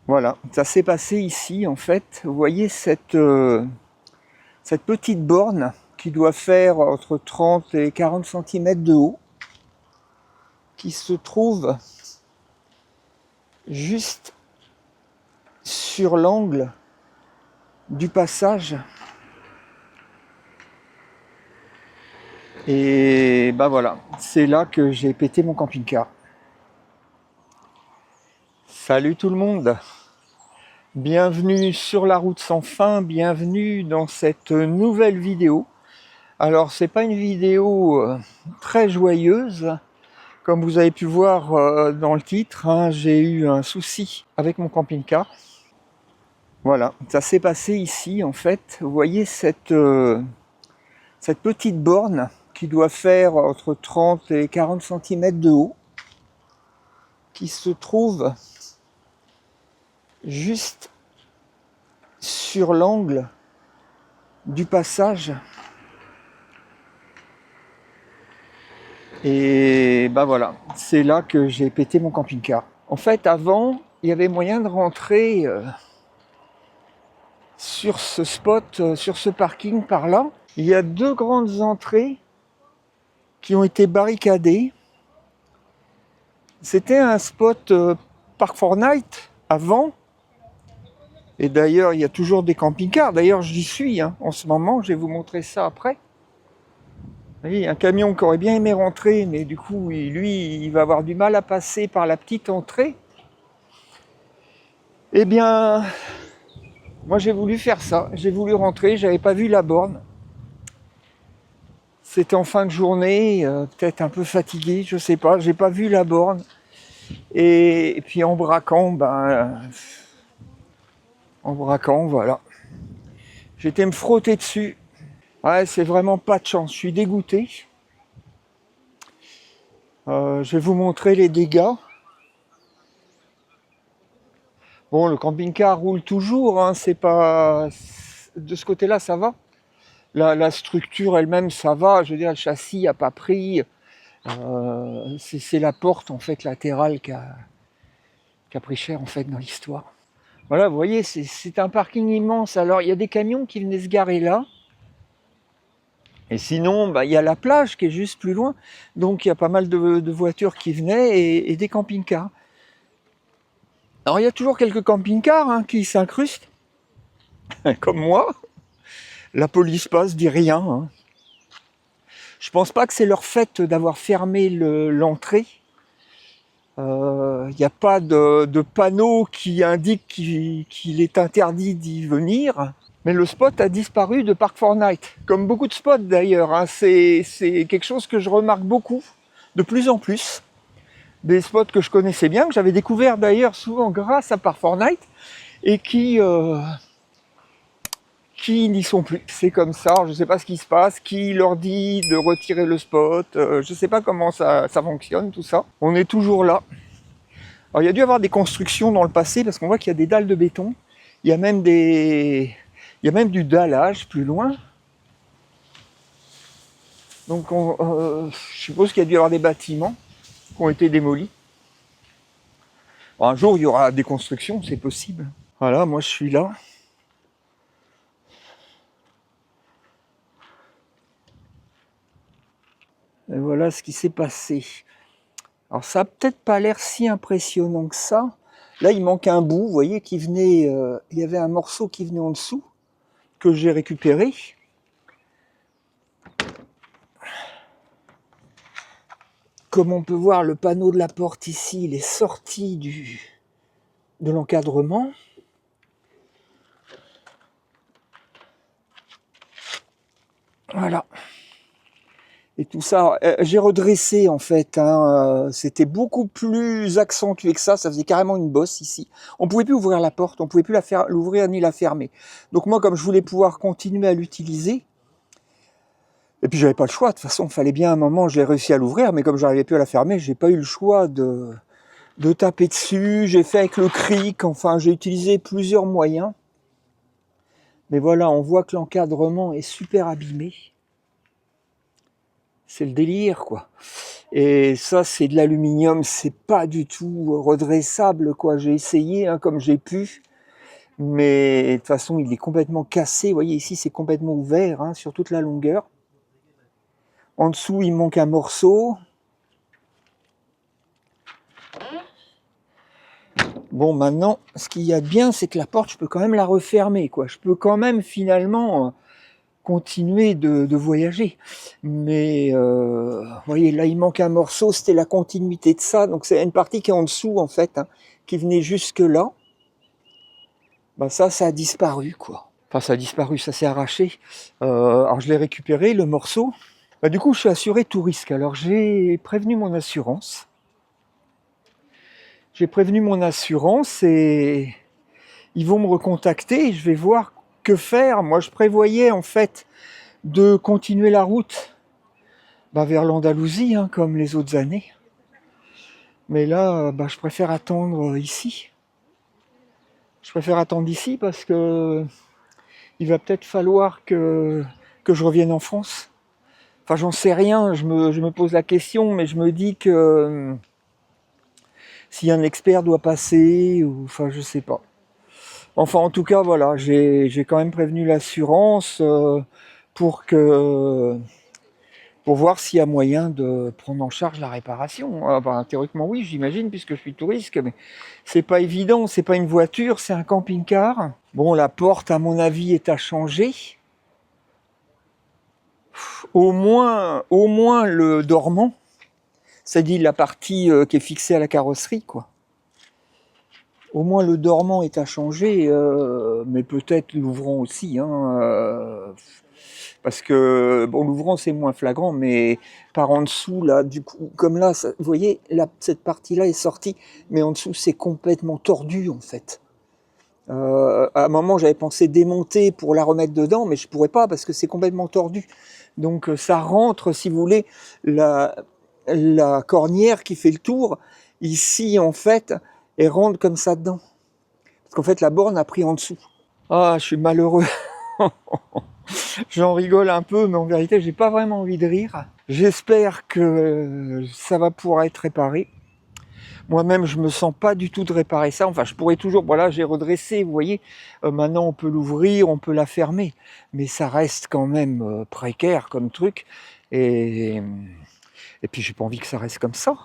Voilà, ça s'est passé ici en fait. Vous voyez cette petite borne qui doit faire entre 30 et 40 cm de haut, qui se trouve juste sur l'angle du passage. Et bah voilà, c'est là que j'ai pété mon camping-car. Salut tout le monde! Bienvenue sur la route sans fin, bienvenue dans cette nouvelle vidéo. Alors c'est pas une vidéo très joyeuse, comme vous avez pu voir dans le titre, hein, j'ai eu un souci avec mon camping-car. Voilà, ça s'est passé ici en fait. Vous voyez cette petite borne qui doit faire entre 30 et 40 cm de haut, qui se trouve juste sur l'angle du passage. Et bah voilà, c'est là que j'ai pété mon camping-car. En fait, avant, il y avait moyen de rentrer sur ce spot, sur ce parking par là. Il y a deux grandes entrées qui ont été barricadées. C'était un spot Park Fortnite avant. Et d'ailleurs, il y a toujours des camping-cars. D'ailleurs, j'y suis en ce moment. Je vais vous montrer ça après. Vous voyez, un camion qui aurait bien aimé rentrer, mais du coup, lui, il va avoir du mal à passer par la petite entrée. Eh bien, moi, j'ai voulu faire ça. J'ai voulu rentrer. J'avais pas vu la borne. C'était en fin de journée, peut-être un peu fatigué, je sais pas. J'ai pas vu la borne. Et puis en braquant, voilà. J'étais me frotter dessus. Ouais, c'est vraiment pas de chance. Je suis dégoûté. Je vais vous montrer les dégâts. Bon, le camping-car roule toujours, hein, c'est pas... De ce côté-là, ça va. La structure elle-même, ça va. Je veux dire, le châssis n'a pas pris. C'est la porte, en fait, latérale qui a pris cher, en fait, dans l'histoire. Voilà, vous voyez, c'est un parking immense. Alors, il y a des camions qui venaient se garer là. Et sinon, il y a la plage qui est juste plus loin. Donc, il y a pas mal de voitures qui venaient et des camping-cars. Alors, il y a toujours quelques camping-cars qui s'incrustent, comme moi. La police passe, dit rien. Je pense pas que c'est leur fait d'avoir fermé l'entrée. Il n'y a pas de panneau qui indique qu'il est interdit d'y venir. Mais le spot a disparu de Park Fortnite, comme beaucoup de spots d'ailleurs. C'est quelque chose que je remarque beaucoup, de plus en plus. Des spots que je connaissais bien, que j'avais découvert d'ailleurs souvent grâce à Park Fortnite, et qui n'y sont plus. C'est comme ça, je ne sais pas ce qui se passe, qui leur dit de retirer le spot, je ne sais pas comment ça fonctionne tout ça. On est toujours là. Alors il y a dû y avoir des constructions dans le passé, parce qu'on voit qu'il y a des dalles de béton. Il y a même du dallage plus loin. Donc je suppose qu'il y a dû y avoir des bâtiments qui ont été démolis. Bon, un jour il y aura des constructions, c'est possible. Voilà, moi je suis là. Et voilà ce qui s'est passé. Alors ça n'a peut-être pas l'air si impressionnant que ça. Là il manque un bout, vous voyez, qui venait, il y avait un morceau qui venait en dessous, que j'ai récupéré. Comme on peut voir, le panneau de la porte ici, il est sorti de l'encadrement. Voilà. Et tout ça, j'ai redressé en fait, c'était beaucoup plus accentué que ça faisait carrément une bosse ici. On ne pouvait plus ouvrir la porte, on ne pouvait plus l'ouvrir ni la fermer. Donc moi, comme je voulais pouvoir continuer à l'utiliser, et puis j'avais pas le choix, de toute façon, il fallait bien un moment, j'ai réussi à l'ouvrir, mais comme je n'arrivais plus à la fermer, j'ai pas eu le choix de taper dessus, j'ai fait avec le cric, enfin j'ai utilisé plusieurs moyens. Mais voilà, on voit que l'encadrement est super abîmé. c'est le délire, quoi. Et ça, c'est de l'aluminium, c'est pas du tout redressable, quoi. J'ai essayé, hein, comme j'ai pu, mais de toute façon, il est complètement cassé. Vous voyez, ici, c'est complètement ouvert, hein, sur toute la longueur. En dessous, il manque un morceau. Bon, maintenant, ce qu'il y a de bien, c'est que la porte, je peux quand même la refermer, quoi. Je peux quand même, finalement, continuer de voyager. Mais, vous voyez, là, il manque un morceau, c'était la continuité de ça. Donc, c'est une partie qui est en dessous, en fait, hein, qui venait jusque là. Bah, ça a disparu, quoi. Enfin, ça a disparu, ça s'est arraché. Alors, je l'ai récupéré, le morceau. Bah, du coup, je suis assuré tout risque. Alors, j'ai prévenu mon assurance. Et ils vont me recontacter. Je vais voir que faire. Moi, je prévoyais, en fait, de continuer la route vers l'Andalousie, hein, comme les autres années. Mais là, je préfère attendre ici. Je préfère attendre ici parce que il va peut-être falloir que je revienne en France. Enfin, j'en sais rien, je me pose la question, mais je me dis que si un expert doit passer, ou enfin, je sais pas. Enfin, en tout cas, voilà, j'ai quand même prévenu l'assurance pour voir s'il y a moyen de prendre en charge la réparation. Théoriquement, oui, j'imagine, puisque je suis touriste, mais c'est pas évident, c'est pas une voiture, c'est un camping-car. Bon, la porte, à mon avis, est à changer. Au moins le dormant, c'est-à-dire la partie qui est fixée à la carrosserie, quoi. Au moins le dormant est à changer, mais peut-être l'ouvrant aussi, hein, parce que bon, l'ouvrant c'est moins flagrant, mais par en dessous là, du coup, comme là, ça, vous voyez, là, cette partie-là est sortie, mais en dessous c'est complètement tordu en fait. À un moment, j'avais pensé démonter pour la remettre dedans, mais je pourrais pas parce que c'est complètement tordu. Donc ça rentre, si vous voulez, la cornière qui fait le tour, ici en fait, et rentre comme ça dedans. Parce qu'en fait, la borne a pris en dessous. Ah, je suis malheureux. J'en rigole un peu, mais en vérité, j'ai pas vraiment envie de rire. J'espère que ça va pouvoir être réparé. Moi-même, je me sens pas du tout de réparer ça. Enfin, je pourrais toujours, voilà, j'ai redressé, vous voyez. Maintenant, on peut l'ouvrir, on peut la fermer. Mais ça reste quand même précaire comme truc. Et puis, j'ai pas envie que ça reste comme ça.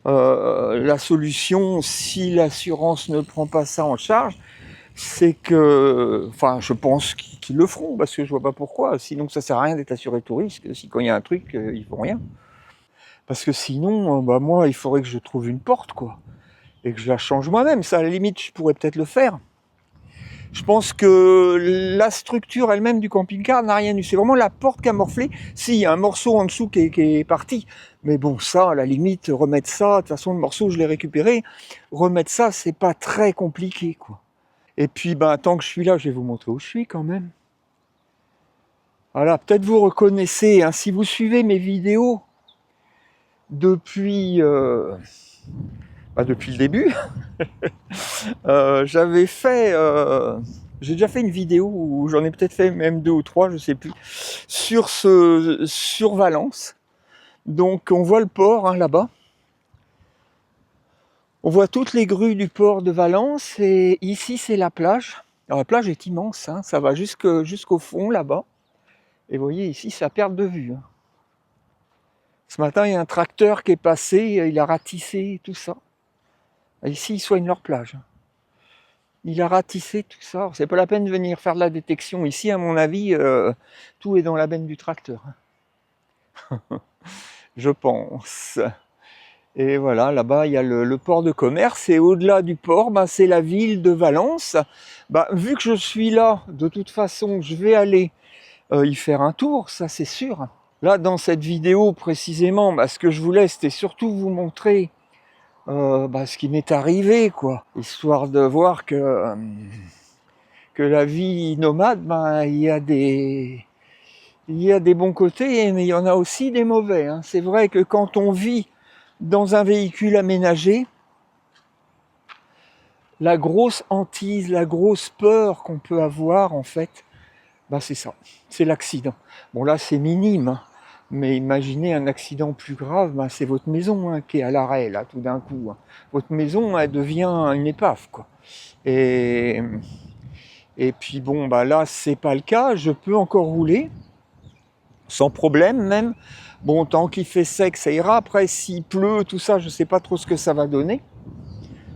La solution, si l'assurance ne prend pas ça en charge, c'est que, enfin, je pense qu'ils le feront, parce que je vois pas pourquoi. Sinon, ça sert à rien d'être assuré tout risque. Si quand il y a un truc, ils font rien. Parce que sinon, moi, il faudrait que je trouve une porte, quoi. Et que je la change moi-même. Ça, à la limite, je pourrais peut-être le faire. Je pense que la structure elle-même du camping-car n'a rien eu. C'est vraiment la porte qui a morflé. Si, il y a un morceau en dessous qui est parti. Mais bon, ça, à la limite, remettre ça, de toute façon, le morceau, je l'ai récupéré. Remettre ça, c'est pas très compliqué, quoi. Et puis, tant que je suis là, je vais vous montrer où je suis quand même. Voilà, peut-être vous reconnaissez, hein, si vous suivez mes vidéos depuis le début, j'ai déjà fait une vidéo, où j'en ai peut-être fait même 2 ou 3, je sais plus, sur Valence. Donc on voit le port, hein, là-bas. On voit toutes les grues du port de Valence, et ici c'est la plage. Alors la plage est immense, hein, ça va jusqu'au fond là-bas. Et vous voyez ici, c'est à perte de vue, hein. Ce matin, il y a un tracteur qui est passé, il a ratissé tout ça. Ici, ils soignent leur plage. Il a ratissé tout ça. C'est pas la peine de venir faire de la détection. Ici, à mon avis, tout est dans la benne du tracteur. Je pense. Et voilà, là-bas, il y a le port de commerce. Et au-delà du port, c'est la ville de Valence. Vu que je suis là, de toute façon, je vais aller y faire un tour, ça c'est sûr. Là, dans cette vidéo, précisément, ce que je voulais, c'était surtout vous montrer ce qui m'est arrivé, quoi. Histoire de voir que la vie nomade, il y a des bons côtés, mais il y en a aussi des mauvais, hein. C'est vrai que quand on vit dans un véhicule aménagé, la grosse hantise, la grosse peur qu'on peut avoir, en fait, c'est ça, c'est l'accident. Bon là, c'est minime, hein. Mais imaginez un accident plus grave, ben, c'est votre maison hein, qui est à l'arrêt, là, tout d'un coup. Hein. Votre maison, elle devient une épave, quoi. Et, et puis bon, bah là, c'est pas le cas. Je peux encore rouler, sans problème même. Bon, tant qu'il fait sec, ça ira. Après, s'il pleut, tout ça, je sais pas trop ce que ça va donner.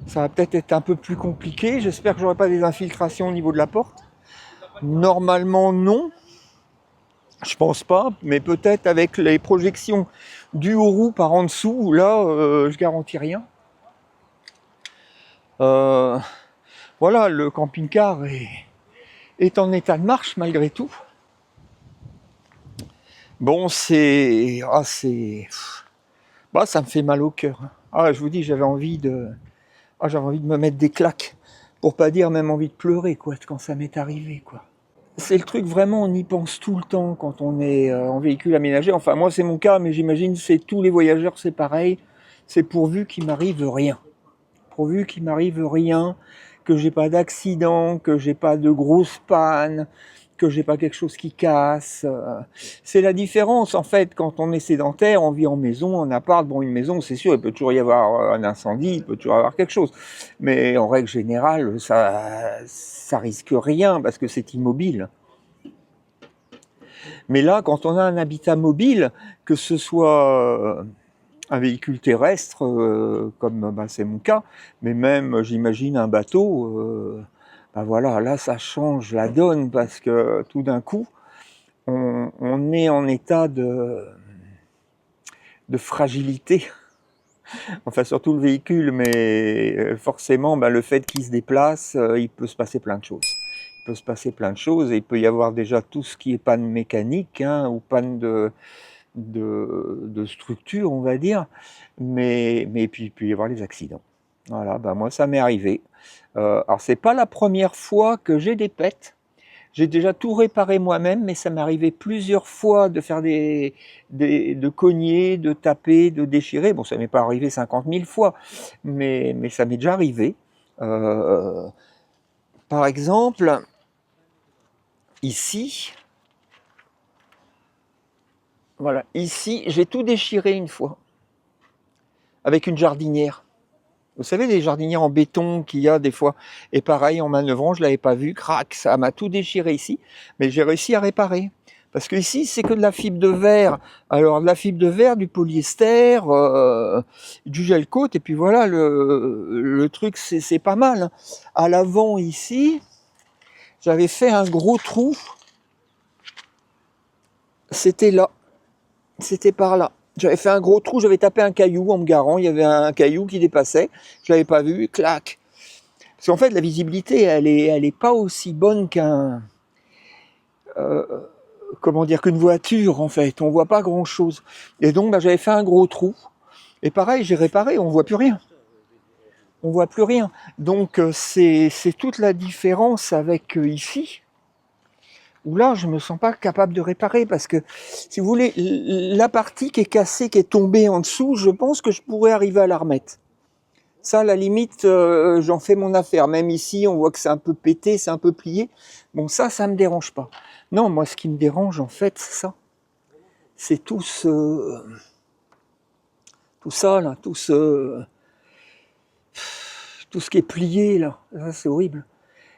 Ça va peut-être être un peu plus compliqué. J'espère que j'aurai pas des infiltrations au niveau de la porte. Normalement, non. Je pense pas, mais peut-être avec les projections du roue par en dessous, là, je garantis rien. Voilà, le camping-car est en état de marche malgré tout. Bon, bah, ça me fait mal au cœur. Ah, je vous dis, j'avais envie de me mettre des claques, pour pas dire même envie de pleurer, quoi, quand ça m'est arrivé, quoi. C'est le truc, vraiment, on y pense tout le temps quand on est en véhicule aménagé. Enfin, moi, c'est mon cas, mais j'imagine que c'est tous les voyageurs, c'est pareil. C'est pourvu qu'il m'arrive rien. Pourvu qu'il m'arrive rien, que j'ai pas d'accident, que j'ai pas de grosse panne, que j'ai pas quelque chose qui casse. C'est la différence, en fait, quand on est sédentaire, on vit en maison, en appart. Bon, une maison, c'est sûr, il peut toujours y avoir un incendie, il peut toujours y avoir quelque chose. Mais en règle générale, ça risque rien parce que c'est immobile. Mais là, quand on a un habitat mobile, que ce soit un véhicule terrestre, comme bah, c'est mon cas, mais même, j'imagine, un bateau, bah voilà, là, ça change la donne parce que tout d'un coup, on est en état de fragilité. Enfin, surtout le véhicule, mais forcément, bah, le fait qu'il se déplace, il peut se passer plein de choses. Il peut se passer plein de choses et il peut y avoir déjà tout ce qui est panne mécanique hein, ou panne de structure, on va dire, mais puis il peut y avoir les accidents. Voilà, bah moi ça m'est arrivé. Alors c'est pas la première fois que j'ai des pètes. J'ai déjà tout réparé moi-même, mais ça m'est arrivé plusieurs fois de faire de cogner, de taper, de déchirer. Bon, ça m'est pas arrivé 50 000 fois, mais ça m'est déjà arrivé. Par exemple, ici, voilà, ici, j'ai tout déchiré une fois avec une jardinière. Vous savez, les jardinières en béton qu'il y a des fois. Et pareil, en manœuvrant, je ne l'avais pas vu, crac, ça m'a tout déchiré ici. Mais j'ai réussi à réparer. Parce que ici, c'est que de la fibre de verre. Alors, de la fibre de verre, du polyester, du gel coat, et puis voilà, le truc, c'est pas mal. Hein. À l'avant, ici, j'avais fait un gros trou. C'était là. C'était par là. J'avais fait un gros trou, j'avais tapé un caillou en me garant, il y avait un caillou qui dépassait, je l'avais pas vu, clac. Parce qu'en fait, la visibilité, elle est pas aussi bonne comment dire, qu'une voiture, en fait. On voit pas grand chose. Et donc, bah, j'avais fait un gros trou. Et pareil, j'ai réparé, on voit plus rien. On voit plus rien. Donc, c'est toute la différence avec ici, où là, je me sens pas capable de réparer parce que, si vous voulez, la partie qui est cassée, qui est tombée en dessous, je pense que je pourrais arriver à la remettre. Ça, à la limite, j'en fais mon affaire. Même ici, on voit que c'est un peu pété, c'est un peu plié. Bon, ça me dérange pas. Non, moi, ce qui me dérange, en fait, c'est ça. C'est tout ça, là, tout ce qui est plié, là. Ça, c'est horrible.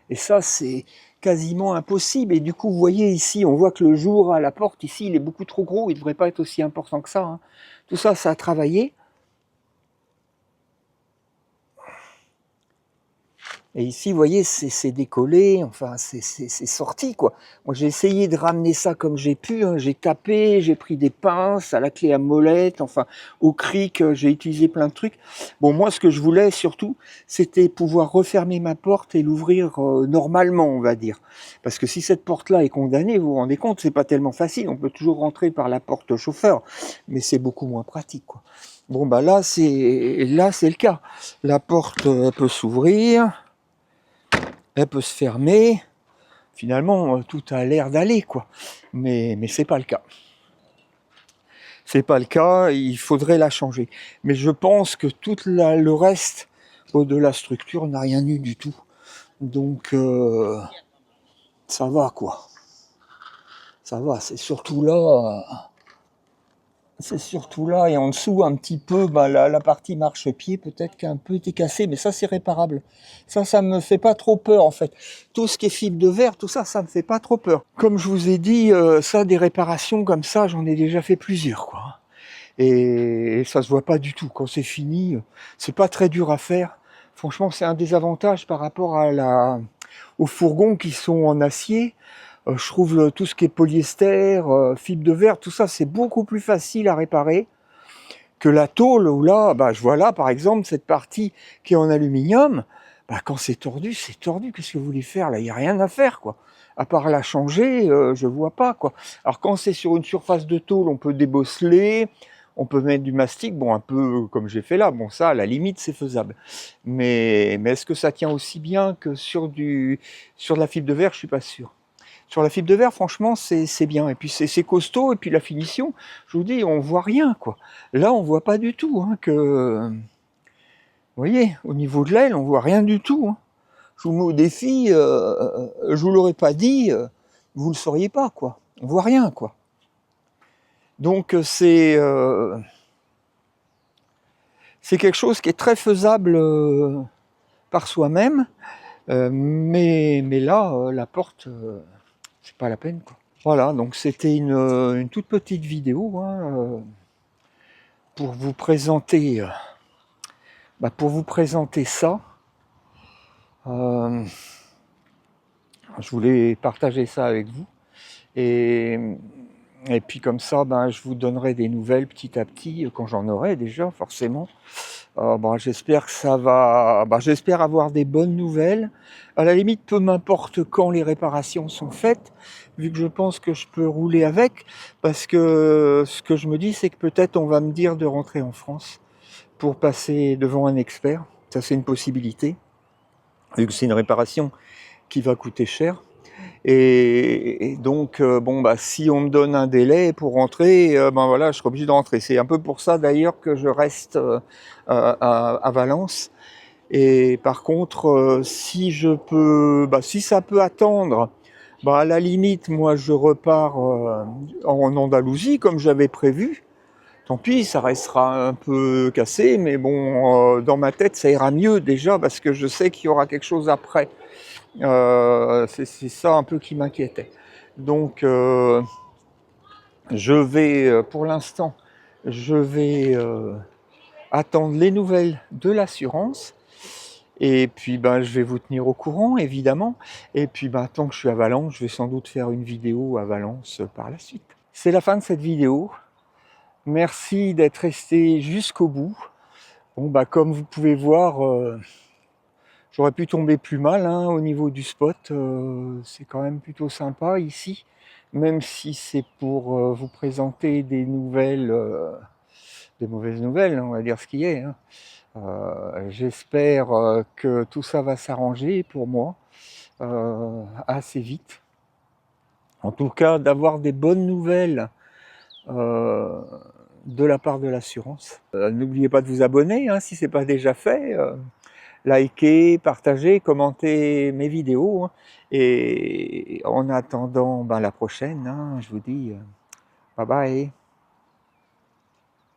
Et ça, c'est quasiment impossible. Et du coup, vous voyez ici, on voit que le jour à la porte, ici, il est beaucoup trop gros. Il ne devrait pas être aussi important que ça. Hein. Tout ça, ça a travaillé. Et ici, vous voyez, c'est décollé, enfin, c'est sorti, quoi. Moi, j'ai essayé de ramener ça comme j'ai pu, hein. J'ai tapé, j'ai pris des pinces, à la clé à molette, enfin, au cric, j'ai utilisé plein de trucs. Bon, moi, ce que je voulais, surtout, c'était pouvoir refermer ma porte et l'ouvrir normalement, on va dire. Parce que si cette porte-là est condamnée, vous vous rendez compte, c'est pas tellement facile. On peut toujours rentrer par la porte chauffeur, mais c'est beaucoup moins pratique, quoi. Bon, bah là, c'est le cas. La porte peut s'ouvrir. Elle peut se fermer, finalement tout a l'air d'aller quoi, mais c'est pas le cas. C'est pas le cas, il faudrait la changer. Mais je pense que tout le reste de la structure n'a rien eu du tout. Donc ça va quoi. Ça va, c'est surtout là C'est surtout là et en dessous un petit peu, bah, la partie marchepied peut-être qui a un peu été cassée, mais ça c'est réparable. Ça me fait pas trop peur en fait. Tout ce qui est fibre de verre, tout ça, ça me fait pas trop peur. Comme je vous ai dit, ça des réparations comme ça, j'en ai déjà fait plusieurs quoi. Et ça se voit pas du tout. Quand c'est fini, c'est pas très dur à faire. Franchement, c'est un des avantages par rapport aux fourgons qui sont en acier. Je trouve tout ce qui est polyester, fibre de verre, tout ça, c'est beaucoup plus facile à réparer que la tôle où là, bah, je vois là, par exemple, cette partie qui est en aluminium, bah, quand c'est tordu, c'est tordu. Qu'est-ce que vous voulez faire là? Il n'y a rien à faire, quoi. À part la changer, je vois pas, quoi. Alors quand c'est sur une surface de tôle, on peut débosseler, on peut mettre du mastic, bon, un peu comme j'ai fait là. Bon, ça, à la limite, c'est faisable. Mais est-ce que ça tient aussi bien que sur de la fibre de verre? Je suis pas sûr. Sur la fibre de verre, franchement, c'est bien. Et puis c'est costaud. Et puis la finition, je vous dis, on voit rien, quoi. Là, on voit pas du tout. Hein, vous voyez, au niveau de l'aile, on voit rien du tout. Hein. Je vous mets au défi. Je vous l'aurais pas dit, vous le sauriez pas, quoi. On voit rien, quoi. Donc c'est quelque chose qui est très faisable par soi-même. Mais là, la porte, c'est pas la peine, quoi. Voilà, donc c'était une toute petite vidéo hein, pour vous présenter, ça. Euh, je voulais partager ça avec vous. Et, et puis comme ça, je vous donnerai des nouvelles petit à petit, quand j'en aurai déjà, forcément. J'espère que ça va. J'espère avoir des bonnes nouvelles. À la limite, peu m'importe quand les réparations sont faites, vu que je pense que je peux rouler avec, parce que ce que je me dis, c'est que peut-être on va me dire de rentrer en France pour passer devant un expert. Ça, c'est une possibilité, vu que c'est une réparation qui va coûter cher. Et donc, si on me donne un délai pour rentrer, je serai obligé de rentrer. C'est un peu pour ça d'ailleurs que je reste à Valence. Et par contre, si ça peut attendre, à la limite, moi je repars en Andalousie comme j'avais prévu. Tant pis, ça restera un peu cassé, mais bon, dans ma tête, ça ira mieux déjà parce que je sais qu'il y aura quelque chose après. C'est ça un peu qui m'inquiétait. Donc, pour l'instant, je vais attendre les nouvelles de l'assurance. Et puis, je vais vous tenir au courant, évidemment. Et puis, tant que je suis à Valence, je vais sans doute faire une vidéo à Valence par la suite. C'est la fin de cette vidéo. Merci d'être resté jusqu'au bout. Bon, comme vous pouvez voir, j'aurais pu tomber plus mal hein, au niveau du spot. C'est quand même plutôt sympa ici, même si c'est pour vous présenter des nouvelles, des mauvaises nouvelles, on va dire ce qui est. Hein. J'espère que tout ça va s'arranger pour moi assez vite. En tout cas, d'avoir des bonnes nouvelles de la part de l'assurance. N'oubliez pas de vous abonner hein, si ce n'est pas déjà fait. Likez, partagez, commentez mes vidéos. Hein. Et en attendant la prochaine, hein, je vous dis bye bye.